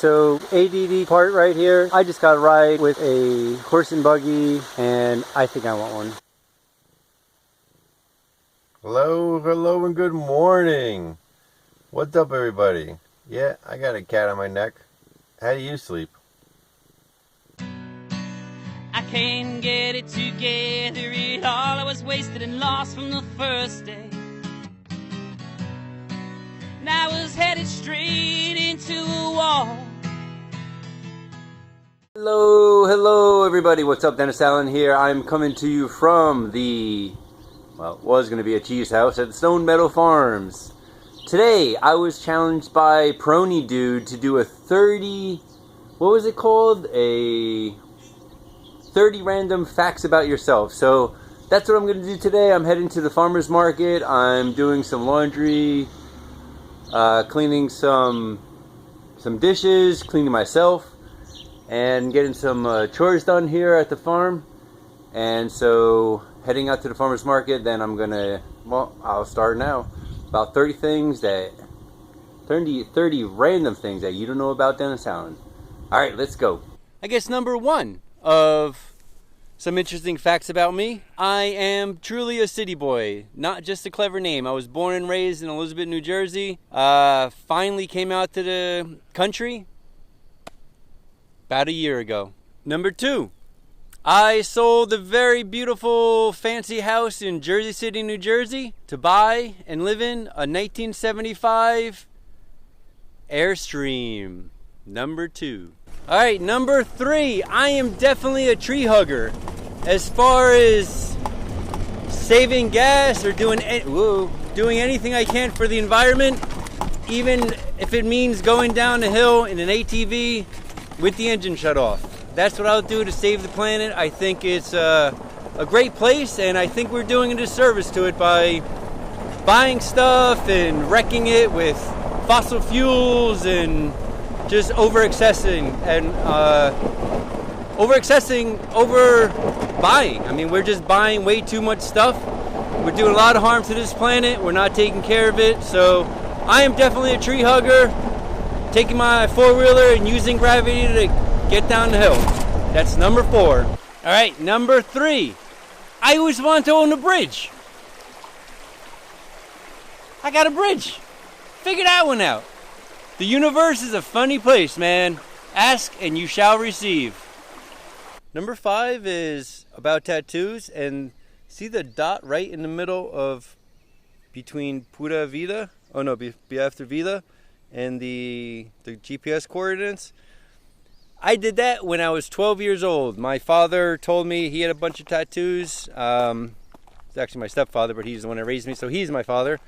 So ADD part right here. I just got a ride with a horse and buggy, and I think I want one. Hello, and good morning. What's up, everybody? Yeah, I got a cat on my neck. How do you sleep? I can't get it together at all. I was wasted and lost from the first day. And I was headed straight into a wall. Hello everybody. What's up? Dennis Allen here. I'm coming to you from the, well, it was going to be a cheese house at the Stone Meadow Farms. Today I was challenged by Peoria Dude to do a 30, what was it called? A 30 random facts about yourself. So that's what I'm going to do today. I'm heading to the farmer's market. I'm doing some laundry, cleaning some dishes, cleaning myself, and getting some chores done here at the farm. And so heading out to the farmer's market, then I'm gonna, well, I'll start now. About 30 random things that you don't know about Dennis Allen. Alright, let's go. I guess number one of some interesting facts about me. I am truly a city boy, not just a clever name. I was born and raised in Elizabeth, New Jersey. Finally came out to the country about a year ago. Number two, I sold a very beautiful fancy house in Jersey City, New Jersey to buy and live in a 1975 Airstream. Number two. Alright, number three, I am definitely a tree hugger. As far as saving gas or doing anything I can for the environment, even if it means going down a hill in an ATV with the engine shut off. That's what I'll do to save the planet. I think it's a great place, and I think we're doing a disservice to it by buying stuff and wrecking it with fossil fuels and just over-buying. I mean, we're just buying way too much stuff. We're doing a lot of harm to this planet. We're not taking care of it. So I am definitely a tree hugger, taking my four-wheeler and using gravity to get down the hill. That's number four. All right, number three. I always wanted to own a bridge. I got a bridge. Figure that one out. The universe is a funny place, man. Ask and you shall receive. Number five is about tattoos, and see the dot right in the middle of between Pura Vida, after Vida, and the GPS coordinates. I did that when I was 12 years old. My father told me he had a bunch of tattoos. It's actually my stepfather, but he's the one that raised me, so he's my father.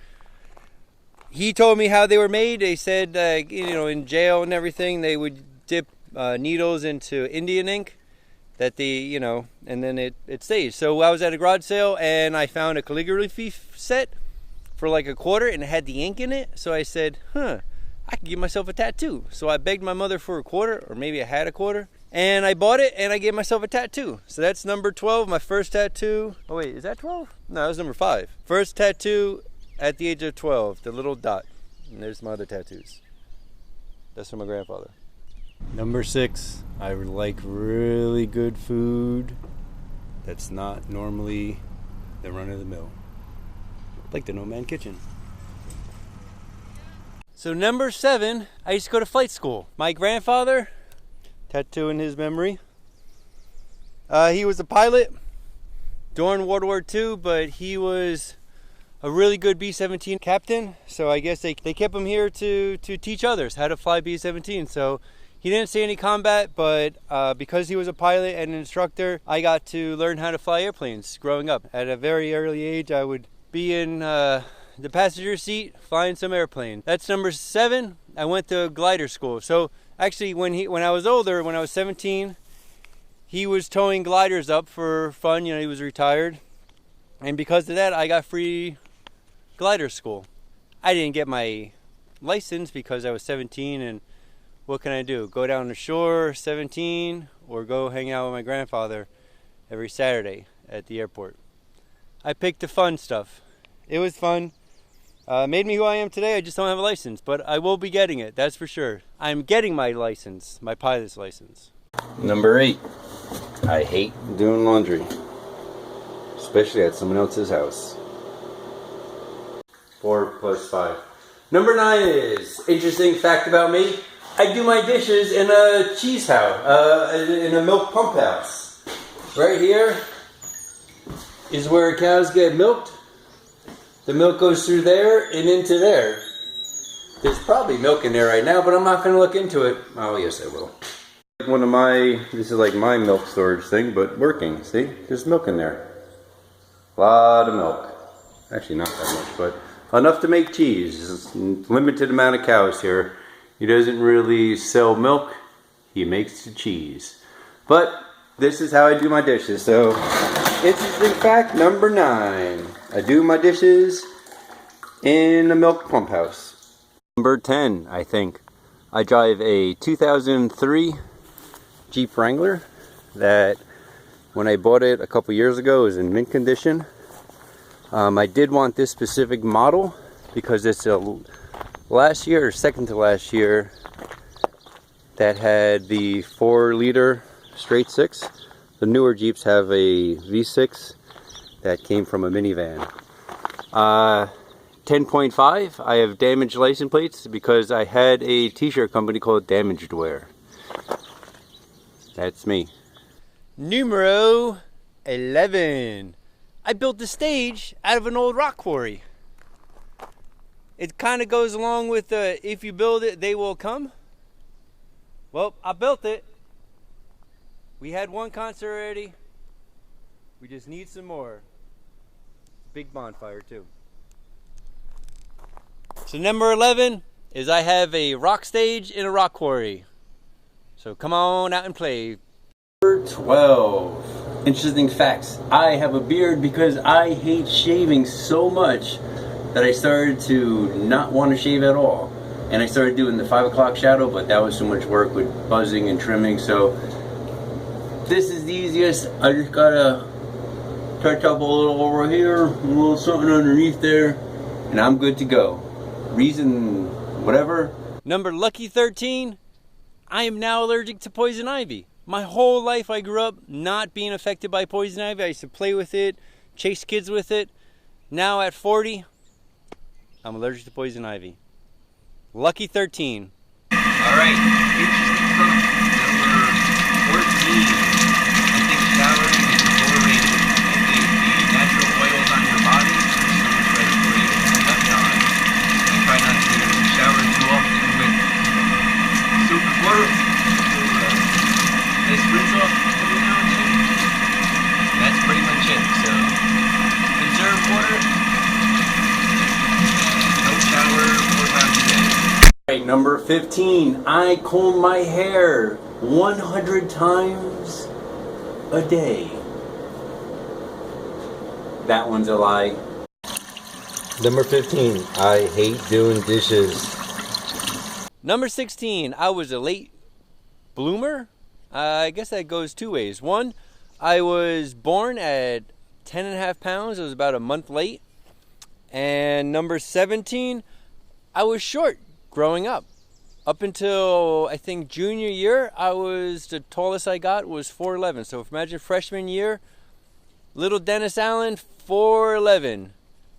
He told me how they were made. They said, in jail and everything, they would dip needles into Indian ink that and then it stays. So I was at a garage sale and I found a calligraphy set for like $0.25 and it had the ink in it. So I said, I could give myself a tattoo. So I begged my mother for $0.25, or maybe I had $0.25, and I bought it and I gave myself a tattoo. So that's number 12, my first tattoo. Oh wait, is that 12? No, that was number 5. First tattoo at the age of 12, the little dot. And there's my other tattoos. That's from my grandfather. Number 6, I like really good food that's not normally the run of the mill. Like the No Man Kitchen. So number 7, I used to go to flight school. My grandfather, tattoo in his memory, he was a pilot during World War II, but he was a really good B-17 captain. So I guess they kept him here to teach others how to fly B-17. So he didn't see any combat, but because he was a pilot and an instructor, I got to learn how to fly airplanes growing up. At a very early age, I would be in the passenger seat flying some airplane. That's number 7. I went to glider school. So actually, when I was older, when I was 17, he was towing gliders up for fun. He was retired, and because of that, I got free glider school. I didn't get my license because I was 17, and what can I do? Go down the shore, 17, or go hang out with my grandfather every Saturday at the airport. I picked the fun stuff. It was fun. Made me who I am today. I just don't have a license, but I will be getting it, that's for sure. I'm getting my license, my pilot's license. Number 8. I hate doing laundry, especially at someone else's house. 4 plus 5. Number 9 is, interesting fact about me, I do my dishes in a cheese house, in a milk pump house. Right here is where cows get milked. The milk goes through there and into there. There's probably milk in there right now, but I'm not going to look into it. Oh, yes, I will. One of my, this is like my milk storage thing, but working. See, there's milk in there. A lot of milk. Actually, not that much, but enough to make cheese. There's a limited amount of cows here. He doesn't really sell milk. He makes the cheese. But this is how I do my dishes. So, interesting fact number 9. I do my dishes in a milk pump house. Number 10, I think. I drive a 2003 Jeep Wrangler that when I bought it a couple years ago was in mint condition. I did want this specific model because it's a last year or second to last year that had the 4-liter straight 6. The newer Jeeps have a V6 that came from a minivan. 10.5, I have damaged license plates because I had a t-shirt company called Damaged Wear. That's me. Numero 11. I built the stage out of an old rock quarry. It kind of goes along with if you build it, they will come. Well, I built it. We had one concert already. We just need some more. Big bonfire too. So number 11 is I have a rock stage in a rock quarry. So come on out and play. Number 12. Interesting facts. I have a beard because I hate shaving so much that I started to not want to shave at all. And I started doing the 5 o'clock shadow, but that was so much work with buzzing and trimming. So this is the easiest. I just gotta touch up a little over here, a little something underneath there, and I'm good to go. Reason, whatever. Number lucky 13, I am now allergic to poison ivy. My whole life I grew up not being affected by poison ivy. I used to play with it, chase kids with it. Now at 40, I'm allergic to poison ivy. Lucky 13. Alright, interesting fact. Number 14. I think showering is overrated. I think the natural oils on your body are so much better for you than gut time. I try not to shower too often with soup and water. Nice rinse off every now and then. That's pretty much it. So, conserve water. Don't shower 4 times a day. Alright, number 15. I comb my hair 100 times a day. That one's a lie. Number 15. I hate doing dishes. Number 16, I was a late bloomer. I guess that goes 2 ways. One, I was born at 10.5 pounds. I was about a month late. And number 17, I was short growing up. Up until, I think, junior year, the tallest I got was 4'11". So imagine freshman year, little Dennis Allen, 4'11",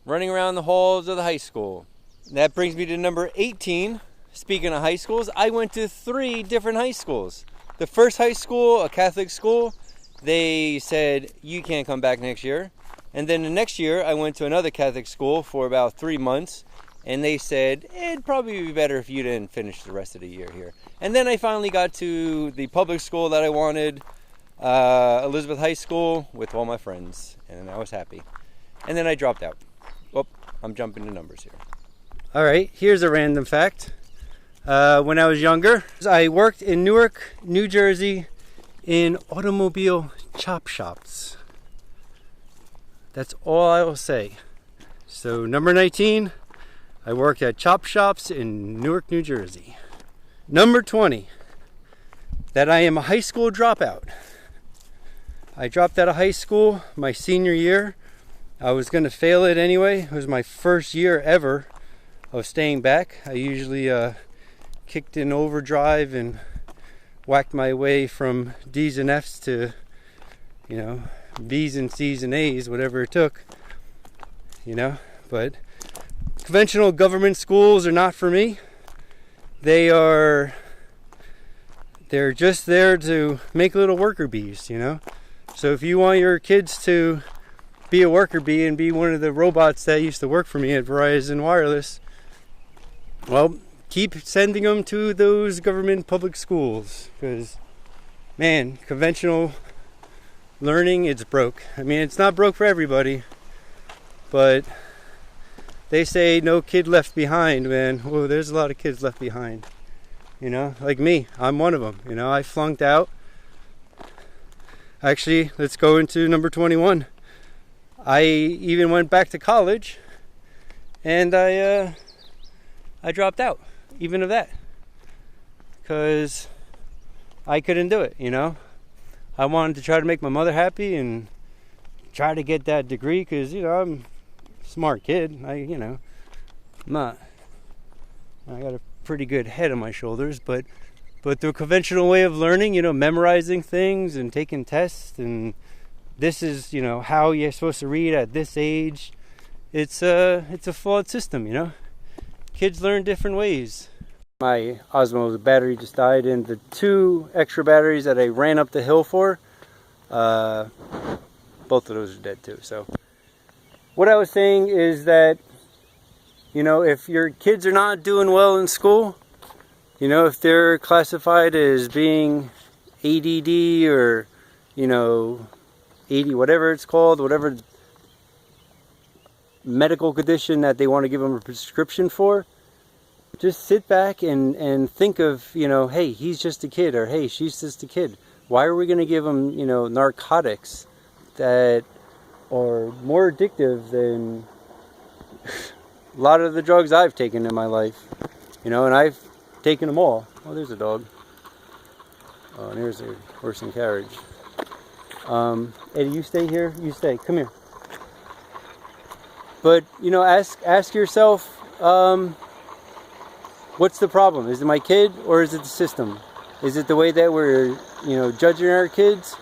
running around the halls of the high school. That brings me to number 18. Speaking of high schools, I went to 3 different high schools. The first high school, a Catholic school, they said, you can't come back next year. And then the next year, I went to another Catholic school for about 3 months. And they said, it'd probably be better if you didn't finish the rest of the year here. And then I finally got to the public school that I wanted, Elizabeth High School, with all my friends. And I was happy. And then I dropped out. Whoop, I'm jumping to numbers here. All right, here's a random fact. When I was younger, I worked in Newark, New Jersey, in automobile chop shops. That's all I will say. So number 19, I worked at chop shops in Newark, New Jersey. Number 20, that I am a high school dropout. I dropped out of high school my senior year. I was going to fail it anyway. It was my first year ever I was staying back. I usually kicked in overdrive and whacked my way from D's and F's to, you know, B's and C's and A's, whatever it took, you know. But conventional government schools are not for me. They're just there to make little worker bees, you know. So if you want your kids to be a worker bee and be one of the robots that used to work for me at Verizon Wireless, well, keep sending them to those government public schools, because, man, conventional learning, it's broke. I mean, it's not broke for everybody, but they say no kid left behind, man. Whoa, there's a lot of kids left behind, you know, like me. I'm one of them, you know. I flunked out. Actually, let's go into number 21. I even went back to college, and I dropped out, even of that, because I couldn't do it, you know. I wanted to try to make my mother happy and try to get that degree, because, you know, I'm a smart kid. I got a pretty good head on my shoulders, but the conventional way of learning, you know, memorizing things and taking tests, and this is, you know, how you're supposed to read at this age. It's a flawed system, you know. Kids learn different ways. My Osmo battery just died, and the 2 extra batteries that I ran up the hill for, both of those are dead too. So what I was saying is that, you know, if your kids are not doing well in school, you know, if they're classified as being ADD or, you know, whatever it's called, whatever medical condition that they want to give them a prescription for, just sit back and think of, you know, hey, he's just a kid, or hey, she's just a kid. Why are we going to give them, you know, narcotics that are more addictive than a lot of the drugs I've taken in my life, you know, and I've taken them all. Oh, there's a dog. Oh, and here's a horse and carriage. Eddie, you stay here. You stay. Come here. But, you know, ask yourself, what's the problem? Is it my kid, or is it the system? Is it the way that we're, you know, judging our kids,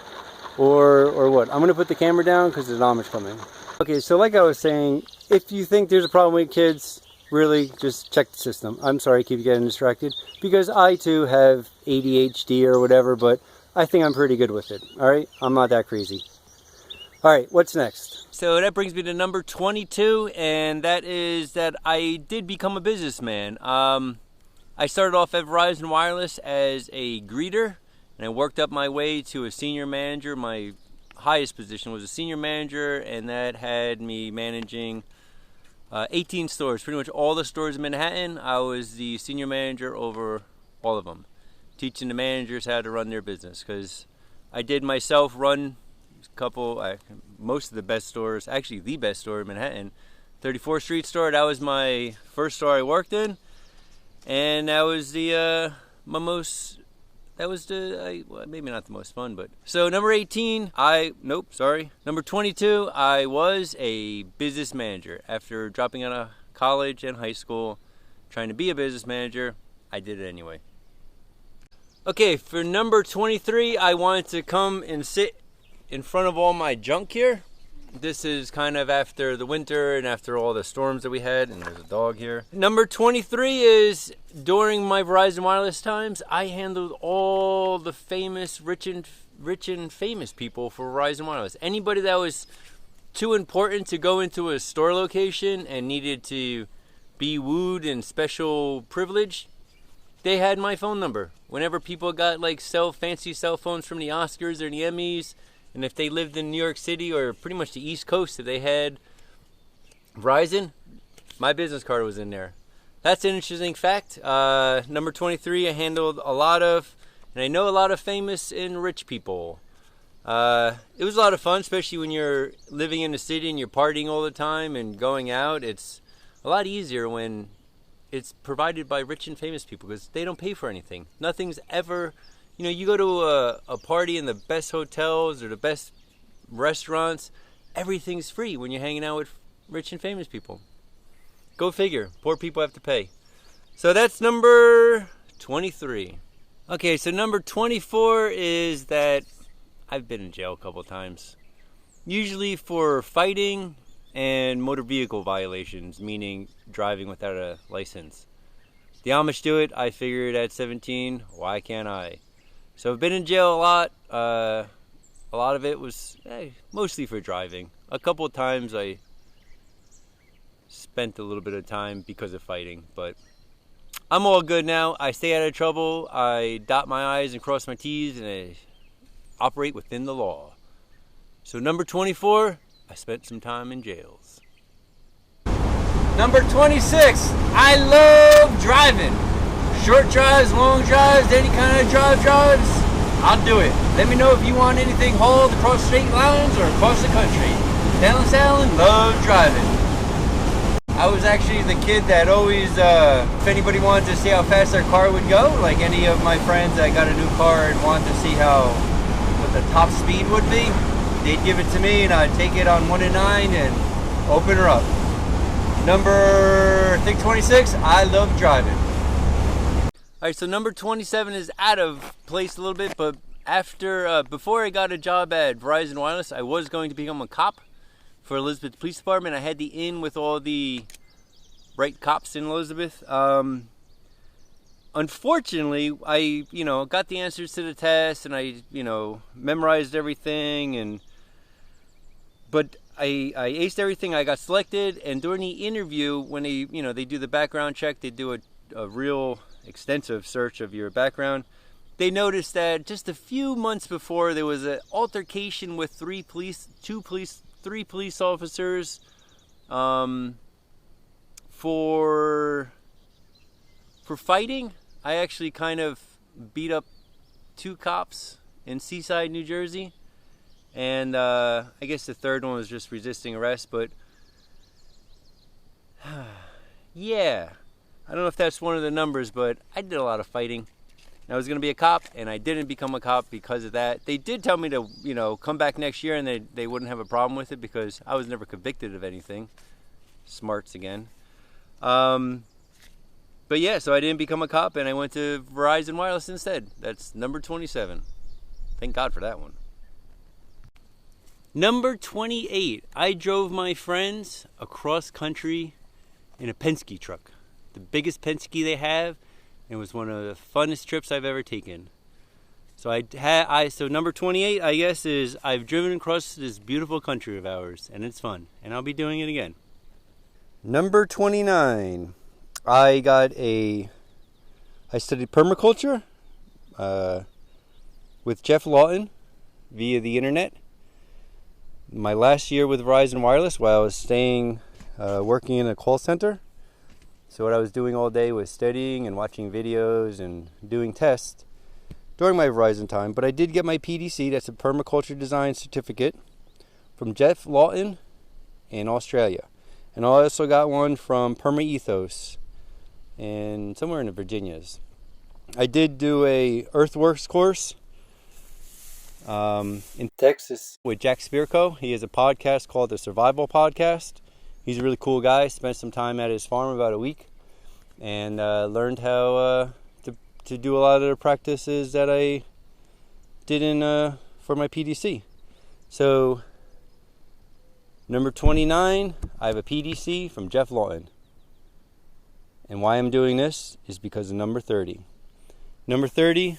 or what? I'm going to put the camera down because there's Amish coming. Okay, so like I was saying, if you think there's a problem with kids, really just check the system. I'm sorry I keep getting distracted, because I too have ADHD or whatever, but I think I'm pretty good with it. Alright, I'm not that crazy. Alright, what's next? So that brings me to number 22, and that is that I did become a businessman. I started off at Verizon Wireless as a greeter, and I worked up my way to a senior manager. My highest position was a senior manager, and that had me managing 18 stores, pretty much all the stores in Manhattan. I was the senior manager over all of them, teaching the managers how to run their business, because I did myself run most of the best stores, actually the best store in Manhattan, 34th Street store. That was my first store I worked in, and that was maybe not the most fun, but. So number 18, number 22, I was a business manager. After dropping out of college and high school, trying to be a business manager, I did it anyway. Okay, for number 23, I wanted to come and sit in front of all my junk here. This is kind of after the winter and after all the storms that we had, and there's a dog here. Number 23 is, during my Verizon Wireless times, I handled all the famous, rich and famous people for Verizon Wireless. Anybody that was too important to go into a store location and needed to be wooed and special privilege, they had my phone number. Whenever people got like fancy cell phones from the Oscars or the Emmys, and if they lived in New York City or pretty much the East Coast, if they had Verizon, my business card was in there. That's an interesting fact. Number 23, I handled a lot of, and I know a lot of famous and rich people. It was a lot of fun, especially when you're living in the city and you're partying all the time and going out. It's a lot easier when it's provided by rich and famous people, because they don't pay for anything. Nothing's ever... You know, you go to a party in the best hotels or the best restaurants, everything's free when you're hanging out with rich and famous people. Go figure. Poor people have to pay. So that's number 23. Okay, so number 24 is that I've been in jail a couple times. Usually for fighting and motor vehicle violations, meaning driving without a license. The Amish do it. I figured at 17, why can't I? So I've been in jail a lot. A lot of it was mostly for driving. A couple of times I spent a little bit of time because of fighting, but I'm all good now. I stay out of trouble. I dot my I's and cross my T's, and I operate within the law. So number 24, I spent some time in jails. Number 26, I love driving. Short drives, long drives, any kind of drives, I'll do it. Let me know if you want anything hauled across state lines or across the country. Dallas Allen, love driving. I was actually the kid that always, if anybody wanted to see how fast their car would go, like any of my friends that got a new car and wanted to see what the top speed would be, they'd give it to me and I'd take it on 1 and 9 and open her up. Number, I think 26, I love driving. Alright, so number 27 is out of place a little bit, but before I got a job at Verizon Wireless, I was going to become a cop for Elizabeth Police Department. I had the in with all the right cops in Elizabeth. Unfortunately, I, got the answers to the test and I, memorized everything but I aced everything. I got selected, and during the interview, when they do the background check, they do a real extensive search of your background. They noticed that just a few months before there was an altercation with three police officers for fighting. I actually kind of beat up 2 cops in Seaside, New Jersey. And I guess the third one was just resisting arrest, but yeah, I don't know if that's one of the numbers, but I did a lot of fighting. I was going to be a cop, and I didn't become a cop because of that. They did tell me to, come back next year, and they wouldn't have a problem with it because I was never convicted of anything. Smarts again. But yeah, so I didn't become a cop, and I went to Verizon Wireless instead. That's number 27. Thank God for that one. Number 28, I drove my friends across country in a Penske truck. The biggest Penske they have. It was one of the funnest trips I've ever taken. So so number 28, I guess, is I've driven across this beautiful country of ours, and it's fun, and I'll be doing it again. Number 29, I studied permaculture with Jeff Lawton via the internet. My last year with Verizon Wireless, while I was working in a call center. So what I was doing all day was studying and watching videos and doing tests during my Verizon time. But I did get my PDC, that's a permaculture design certificate, from Jeff Lawton in Australia. And I also got one from PermaEthos and somewhere in the Virginias. I did do a Earthworks course in Texas with Jack Spirko. He has a podcast called the Survival Podcast. He's a really cool guy. Spent some time at his farm, about a week, and learned how to do a lot of the practices that I did for my PDC. So number 29, I have a PDC from Jeff Lawton. And why I'm doing this is because of number 30. Number 30,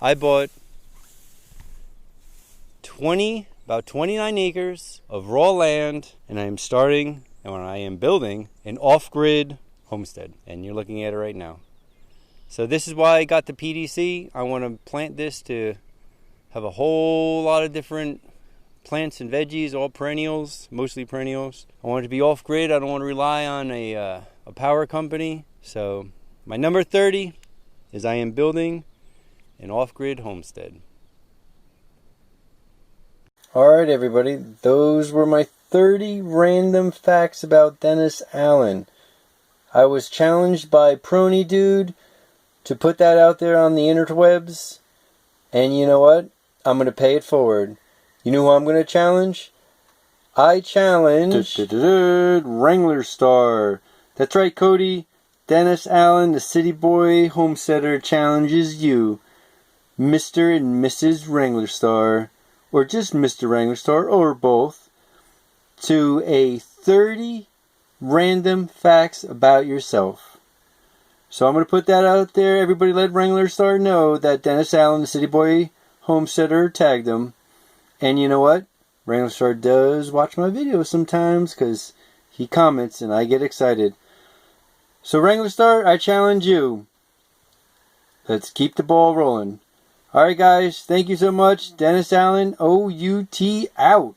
I bought about 29 acres of raw land, and I am building an off-grid homestead, and you're looking at it right now. So this is why I got the PDC. I want to plant this to have a whole lot of different plants and veggies, all perennials, mostly perennials. I want it to be off-grid. I don't want to rely on a power company. So my number 30 is I am building an off-grid homestead. Alright everybody, those were my 30 random facts about Dennis Allen. I was challenged by Peoria Dude to put that out there on the interwebs, and you know what? I'm going to pay it forward. You know who I'm going to challenge? I challenge WRANGLERSTAR. That's right, Cody. Dennis Allen, the City Boy Homesteader, challenges you, Mr. and Mrs. WRANGLERSTAR, or just Mr. WRANGLERSTAR, or both, to a 30 random facts about yourself. So I'm going to put that out there. Everybody let WRANGLERSTAR know that Dennis Allen, the City Boy Homesteader, tagged him. And you know what? WRANGLERSTAR does watch my videos sometimes because he comments and I get excited. So WRANGLERSTAR, I challenge you. Let's keep the ball rolling. Alright guys, thank you so much. Dennis Allen, OUT out.